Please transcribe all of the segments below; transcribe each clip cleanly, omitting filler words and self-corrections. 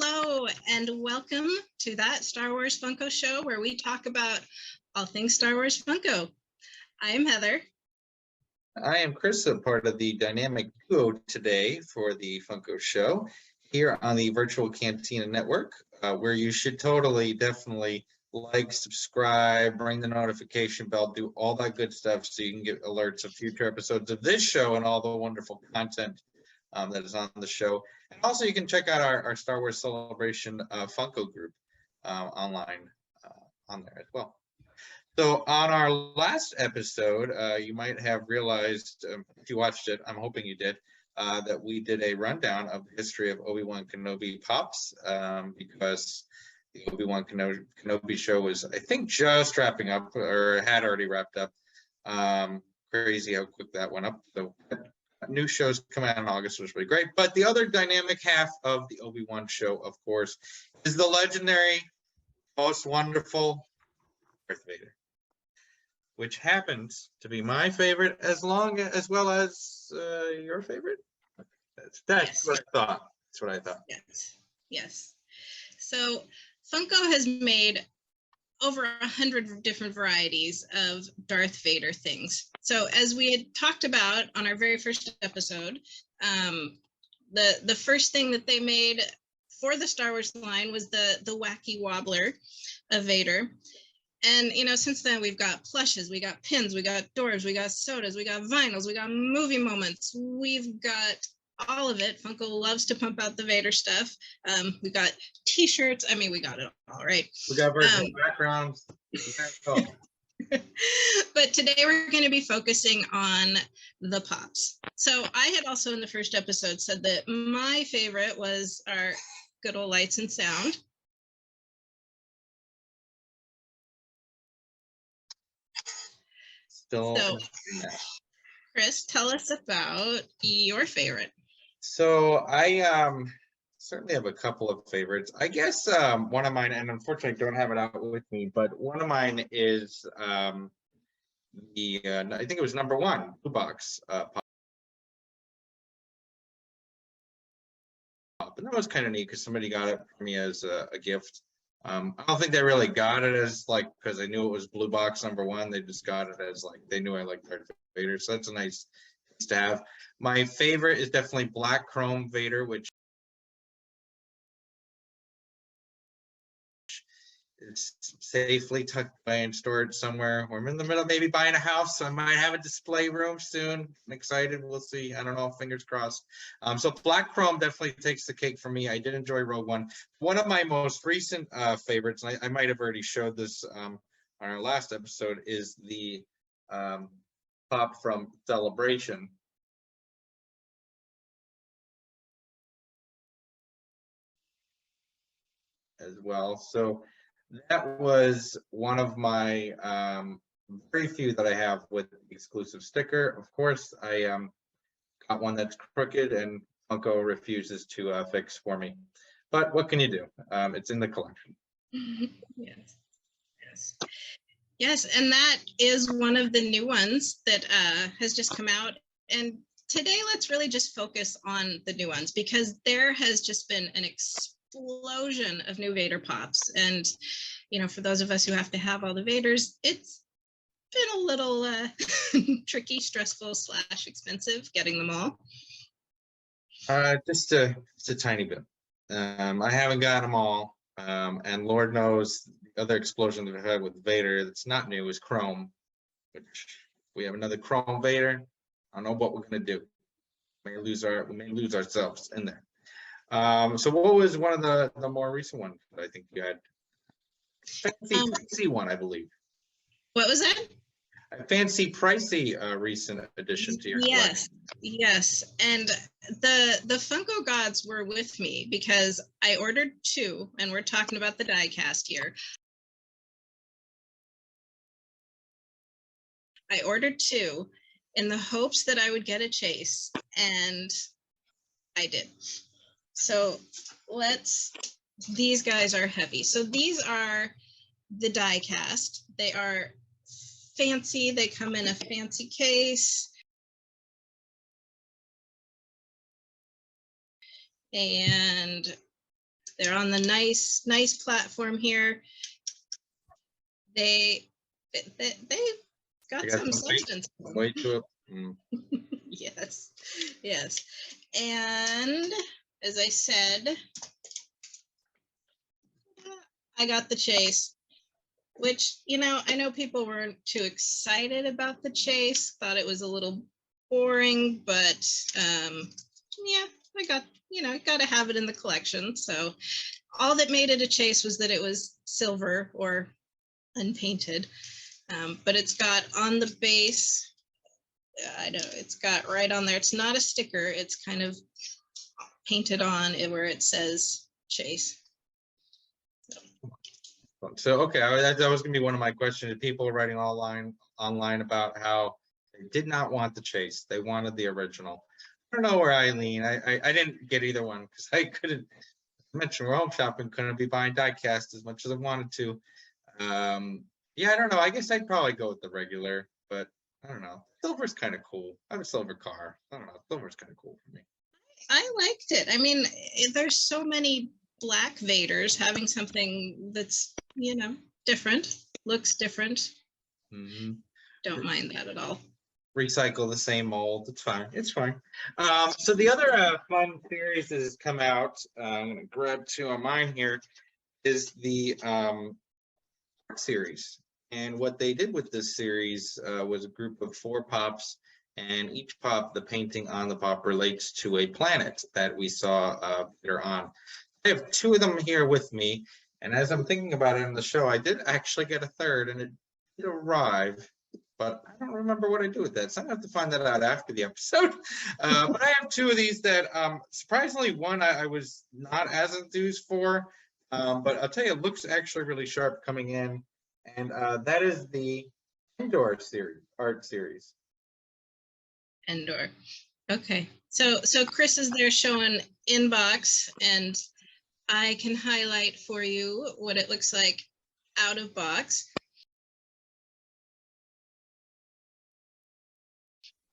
Hello and welcome to that Star Wars Funko show where we talk about all things Star Wars Funko. I am Heather. I am Chris, a part of the dynamic duo today for the Funko show here on the Virtual Cantina Network, where you should definitely like, subscribe, ring the notification bell, do all that good stuff so you can get alerts of future episodes of this show and all the wonderful content that is on the show. And also you can check out our Star Wars Celebration Funko group online on there as well. So on our last episode, you might have realized, if you watched it, I'm hoping you did, that we did a rundown of the history of Obi-Wan Kenobi pops, because the Obi-Wan Kenobi show was, I think, just wrapping up, or had already wrapped up. Crazy how quick that went up. So new shows come out in August, which was really great. But the other dynamic half of the Obi-Wan show, of course, is the legendary, most wonderful Darth Vader, which happens to be my favorite as well as your favorite. That's what I thought. That's what I thought. Yes. So Funko has made over 100 different varieties of Darth Vader things. So as we had talked about on our very first episode, the first thing that they made for the Star Wars line was the wacky wobbler of Vader. And, you know, since then we've got plushes, we got pins, we got doors, we got sodas, we got vinyls, we got movie moments, we've got all of it. Funko loves to pump out the Vader stuff. We got t-shirts. I mean, we got it all, right? We got virtual backgrounds. But today we're going to be focusing on the pops. So I had also in the first episode said that my favorite was our good old lights and sound. So, Chris, tell us about your favorite. So I certainly have a couple of favorites. I guess one of mine, and unfortunately I don't have it out with me, but one of mine is I think it was #1 Blue Box pop. And that was kind of neat because somebody got it for me as a gift. I don't think they really got it as because they knew it was Blue Box #1. They just got it as they knew I liked Darth Vader. So that's a nice piece to have. My favorite is definitely Black Chrome Vader, which is safely tucked away and stored somewhere. I'm in the middle of maybe buying a house, so I might have a display room soon. I'm excited. We'll see. I don't know. Fingers crossed. So Black Chrome definitely takes the cake for me. I did enjoy Rogue One. One of my most recent favorites, and I might have already showed this on our last episode, is the pop from Celebration. As well. So that was one of my very few that I have with the exclusive sticker. Of course, I got one that's crooked and Funko refuses to fix for me. But what can you do? It's in the collection. Yes, and that is one of the new ones that has just come out. And today, let's really just focus on the new ones because there has just been an explosion of new Vader pops. And, you know, for those of us who have to have all the Vaders, it's been a little tricky, stressful / expensive getting them all. Just a tiny bit. I haven't got them all. And Lord knows the other explosion that we've had with Vader that's not new is Chrome. Which we have another Chrome Vader. I don't know what we're gonna do. We may lose ourselves in there. So what was one of the more recent ones that I think you had? Fancy one, I believe. What was that? A fancy, pricey recent addition to your collection. Yes. And the Funko gods were with me because I ordered 2, and we're talking about the die cast here. I ordered 2 in the hopes that I would get a chase, and I did. So these guys are heavy. So these are the die cast. They are fancy. They come in a fancy case. And They're on the nice platform here. They got some substance. Way to it. Mm. Yes, yes. And as I said, I got the chase, which, you know, I know people weren't too excited about the chase, thought it was a little boring, but yeah, I got, you know, got to have it in the collection. So all that made it a chase was that it was silver or unpainted, but it's got on the base, I know it's got right on there, it's not a sticker, it's kind of painted on it where it says chase. So okay, that was gonna be one of my questions. People were writing online about how they did not want the chase, they wanted the original. I don't know where I lean. I didn't get either one because I couldn't mention we're home shopping, couldn't be buying die cast as much as I wanted to. Yeah, I don't know. I guess I'd probably go with the regular, but I don't know. Silver's kind of cool. I have a silver car. I don't know. Silver's kind of cool for me. I liked it. I mean, there's so many Black Vaders, having something that's, you know, different, looks different. Mm-hmm. Don't mind that at all. Recycle the same mold. It's fine. It's fine. So the other fun series that has come out, I'm going to grab two on mine here, is the series. And what they did with this series was a group of 4 pops, and each pop, the painting on the pop relates to a planet that we saw later on. I have 2 of them here with me, and as I'm thinking about it in the show, I did actually get a third, and it did arrive, but I don't remember what I do with that, so I'm gonna have to find that out after the episode. But I have 2 of these that, surprisingly, one I was not as enthused for, but I'll tell you, it looks actually really sharp coming in, and that is the Endor series, art series. Endor. Okay. So Chris is there showing inbox, and I can highlight for you what it looks like out of box.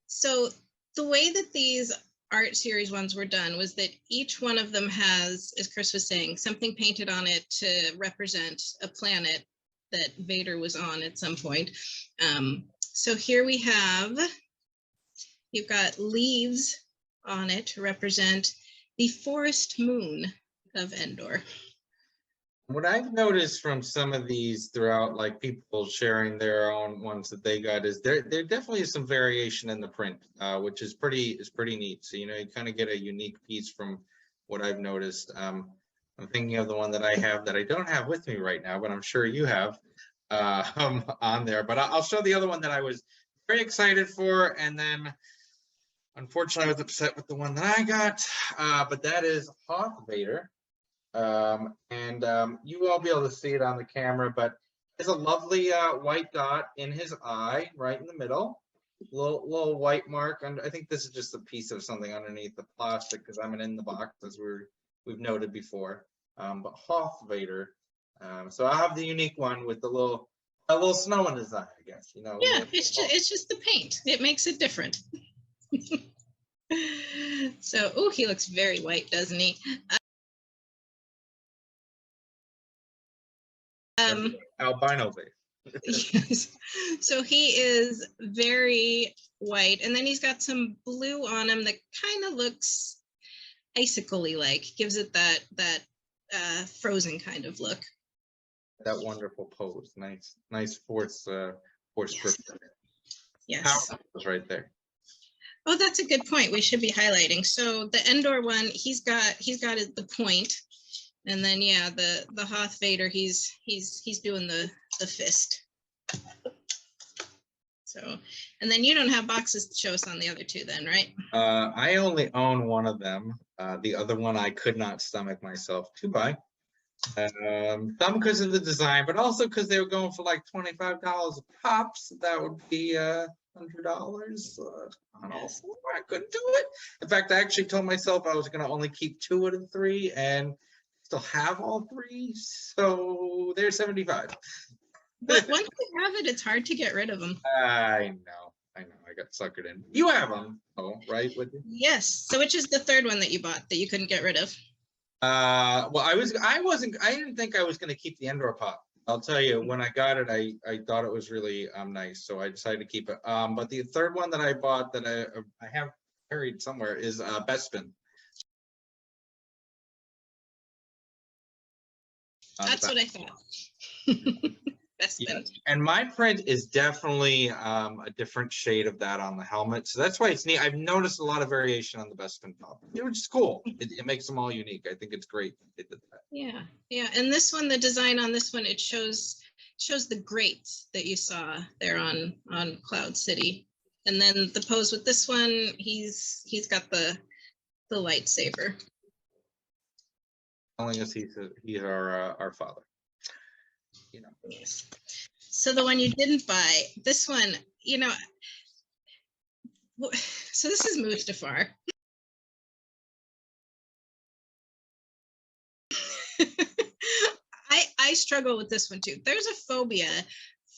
So the way that these art series ones were done was that each one of them has, as Chris was saying, something painted on it to represent a planet that Vader was on at some point. So here we have, you've got leaves on it to represent the forest moon of Endor. What I've noticed from some of these throughout, like people sharing their own ones that they got, is there definitely is some variation in the print, which is pretty neat. So, you know, you kind of get a unique piece from what I've noticed. I'm thinking of the one that I have that I don't have with me right now, but I'm sure you have on there. But I'll show the other one that I was very excited for, and then unfortunately I was upset with the one that I got. But that is Darth Vader. You won't be able to see it on the camera, but there's a lovely white dot in his eye right in the middle, little white mark. And I think this is just a piece of something underneath the plastic because I'm in the box, as we've noted before. But Darth Vader. So I have the unique one with a little snow in his eye, I guess. You know. Yeah, it's just the paint. It makes it different. So, oh, he looks very white, doesn't he? Albino face. Yes. So he is very white, and then he's got some blue on him that kind of looks icicle-y, like gives it that frozen kind of look. That wonderful pose. Nice force Yes. grip. Yes. Power right there. Oh, that's a good point. We should be highlighting. So the Endor one, he's got it the point. And then, yeah, the Darth Vader, he's doing the fist. So, and then you don't have boxes to show us on the other 2 then, right? I only own one of them. The other one I could not stomach myself to buy. Some because of the design, but also because they were going for like $25 a pop. So that would be $100. I couldn't do it. In fact, I actually told myself I was going to only keep 2 out of 3 and still have all 3. So they're $75. But once you have it, it's hard to get rid of them. I know. I got suckered in. You have them, right? With you? Yes. So which is the 3rd one that you bought that you couldn't get rid of? Well, I didn't think I was going to keep the Endor pop. I'll tell you, when I got it, I thought it was really nice, so I decided to keep it. But the third one that I bought that I have buried somewhere is Bespin. That's what I thought. Bespin. Yeah. And my print is definitely a different shade of that on the helmet, so that's why it's neat. I've noticed a lot of variation on the Bespin pop, which is cool. It makes them all unique. I think it's great they did that. Yeah, yeah. And this one, the design on this one, it shows the grates that you saw there on Cloud City. And then the pose with this one, he's got the lightsaber. Telling us he's our father. You know. Yes. So the one you didn't buy, this one, you know, so this is Mustafar. I struggle with this one too. There's a phobia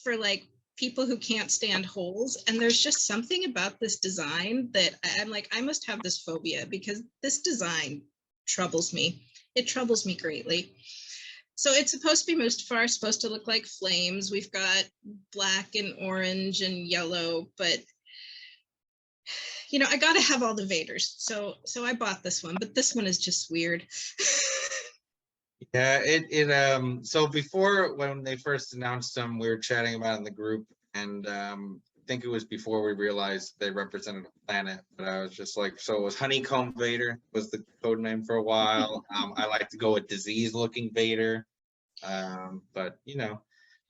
for like people who can't stand holes, and there's just something about this design that I'm like, I must have this phobia because this design troubles me. It troubles me greatly. So it's supposed to be Mustafar, supposed to look like flames. We've got black and orange and yellow, but you know, I got to have all the Vaders. So I bought this one, but this one is just weird. Yeah, so before, when they first announced them, we were chatting about it in the group, and I think it was before we realized they represented a planet, but I was just like, so it was Honeycomb Vader was the code name for a while. I like to go with disease looking Vader. But you know,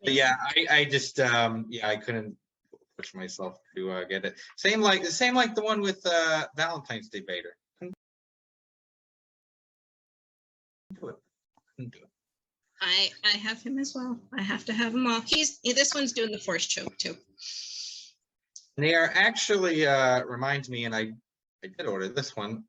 but yeah, I just I couldn't push myself to get it. Same like the one with Valentine's Day Vader. Couldn't do it. I have him as well. I have to have them all. This one's doing the force choke too. They are actually reminds me, and I did order this one.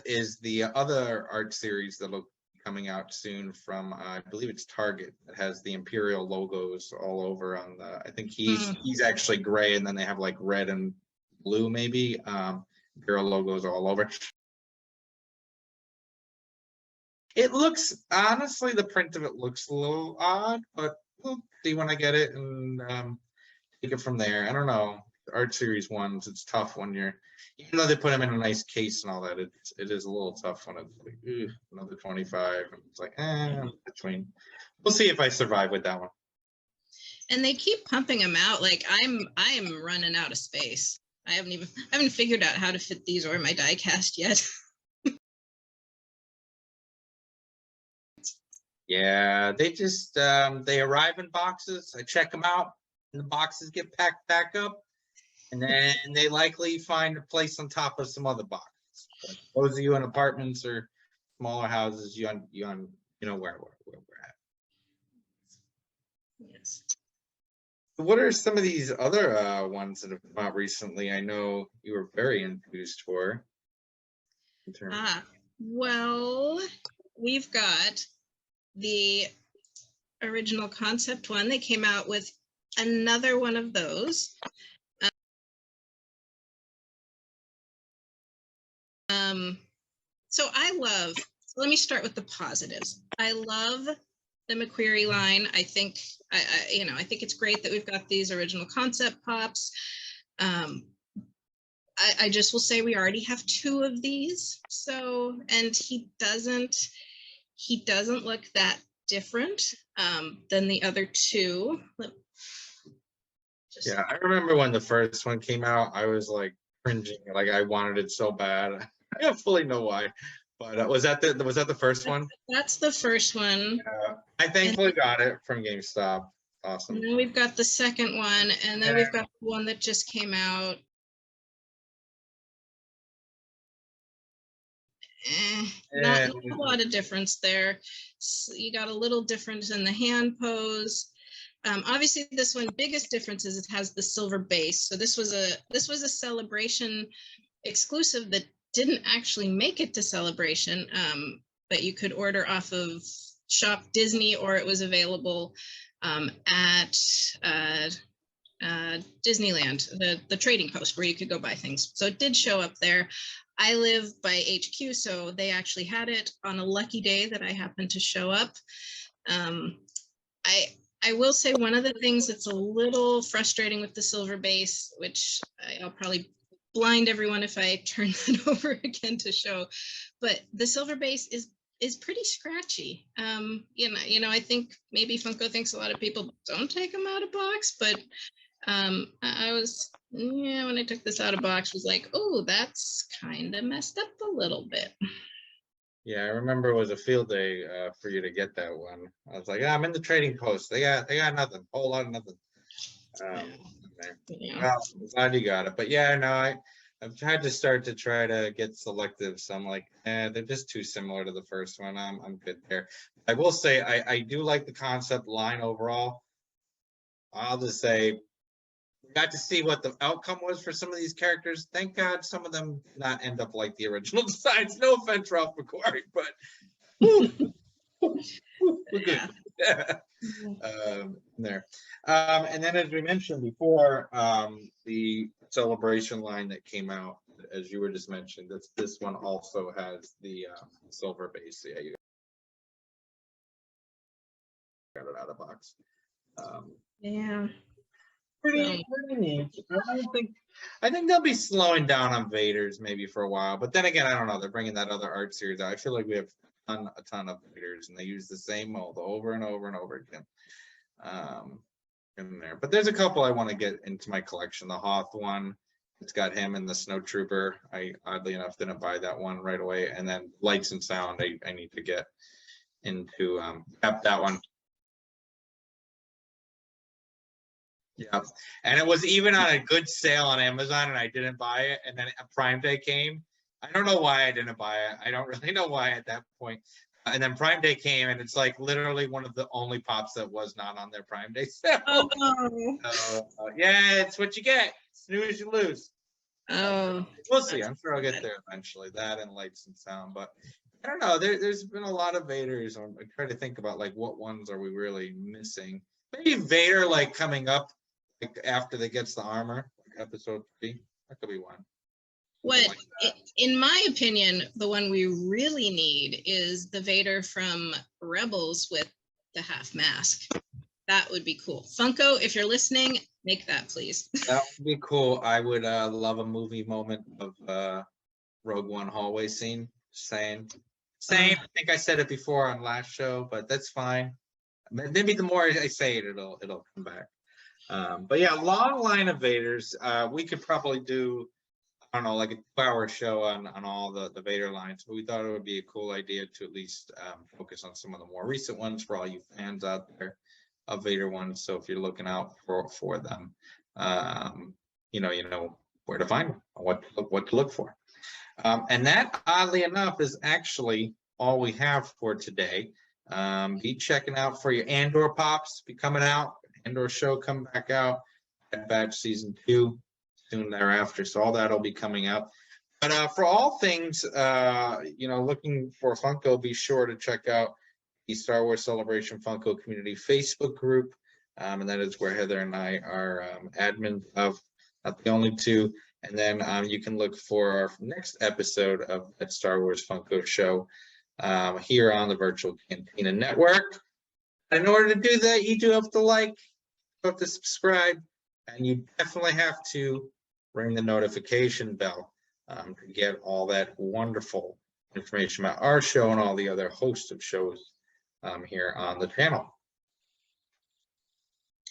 Is the other art series that'll be coming out soon from I believe it's Target. That has the Imperial logos all over on the. I think he's actually gray, and then they have like red and blue maybe. Imperial logos all over. It looks, honestly, the print of it looks a little odd, but we'll see when I get it and take it from there. I don't know. Art series ones, it's tough when you're, even though they put them in a nice case and all that, it is a little tough when it's like, another 25. And it's like, between. We'll see if I survive with that one. And they keep pumping them out. Like I am running out of space. I haven't figured out how to fit these or my die cast yet. Yeah, they just they arrive in boxes. I check them out, and the boxes get packed back up, and then they likely find a place on top of some other boxes. But those of you in apartments or smaller houses, you know where we're at. Yes. What are some of these other ones that have come out recently? I know you were very enthused for. Well, we've got the original concept one. They came out with another one of those. So let me start with the positives. I love the McQuarrie line. I think I think it's great that we've got these original concept pops. I just will say we already have 2 of these. So, and he doesn't look that different than the other 2. Yeah, I remember when the first one came out, I was like cringing, like I wanted it so bad. I don't fully know why, but was that the first one? That's the first one. I thankfully got it from GameStop. Awesome. And then we've got the second one, and then we've got the one that just came out. Not a lot of difference there. So you got a little difference in the hand pose. Obviously, this one biggest difference is it has the silver base. So this was a Celebration exclusive that didn't actually make it to Celebration, but you could order off of Shop Disney, or it was available at Disneyland, the trading post where you could go buy things. So it did show up there. I live by HQ, so they actually had it on a lucky day that I happened to show up. I will say one of the things that's a little frustrating with the silver base, which I'll probably blind everyone if I turn that over again to show, but the silver base is pretty scratchy. I think maybe Funko thinks a lot of people don't take them out of box, but I was, when I took this out of box, was like, oh, that's kind of messed up a little bit. Yeah, I remember it was a field day for you to get that one. I was like, I'm in the trading post. They got nothing, a whole lot of nothing. Yeah. Well, I'm glad you got it. But yeah, no, I've tried to start to try to get selective. So I'm like, they're just too similar to the first one. I'm good there. I will say I do like the concept line overall. I'll just say we got to see what the outcome was for some of these characters. Thank God some of them did not end up like the original designs. No offense, Ralph McQuarrie, but we're good. Yeah. There. And then, as we mentioned before, the celebration line that came out, as you were just mentioned, this one also has the silver base. Yeah, you got it out of box. Yeah. Pretty neat. I think they'll be slowing down on Vaders maybe for a while, but then again, I don't know. They're bringing that other art series out. I feel like we have a ton of Vaders, and they use the same mold over and over and over again. In there, but there's a couple I want to get into my collection. The Hoth one, it's got him and the Snow Trooper. I oddly enough didn't buy that one right away, and then Lights and Sound. I need to get into that one. Yeah, and it was even on a good sale on Amazon, and I didn't buy it. And then Prime Day came. I don't know why I didn't buy it. I don't really know why at that point. And then Prime Day came, and it's like literally one of the only pops that was not on their Prime Day sale. Oh, no. So, yeah, it's what you get. Snooze, you lose. Oh, we'll see. I'm sure I'll get there eventually. That and Lights and Sound, but I don't know. There's been a lot of Vaders. I try to think about like what ones are we really missing. Maybe Vader like coming up like after they gets the armor, like episode 3. That could be one. What, like in my opinion, the one we really need is the Vader from Rebels with the half mask. That would be cool. Funko, if you're listening, make that, please. That would be cool. I would love a movie moment of Rogue One hallway scene. Same. I think I said it before on last show, but that's fine. Maybe the more I say it, it'll come back. But yeah, long line of Vaders. We could probably do, I don't know, like a 2-hour show on all the Vader lines, but we thought it would be a cool idea to at least focus on some of the more recent ones for all you fans out there of Vader ones. So if you're looking out for them, you know where to find them, what to look for. And that, oddly enough, is actually all we have for today. Be checking out for your Andor pops. Be coming out. Andor show come back out. Bad Batch season 2 soon thereafter. So all that'll be coming out. But for all things, looking for Funko, be sure to check out the Star Wars Celebration Funko Community Facebook group. And that is where Heather and I are admins of, not the only two. And then you can look for our next episode of that Star Wars Funko show here on the Virtual Cantina Network. And in order to do that, you do have to like, you have to subscribe, and you definitely have to ring the notification bell to get all that wonderful information about our show and all the other hosts of shows here on the channel.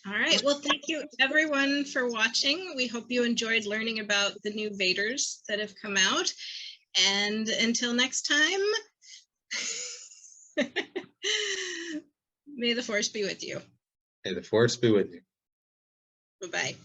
All right. Well, thank you everyone for watching. We hope you enjoyed learning about the new Vaders that have come out. And until next time, may the Force be with you. May the Force be with you. Bye-bye.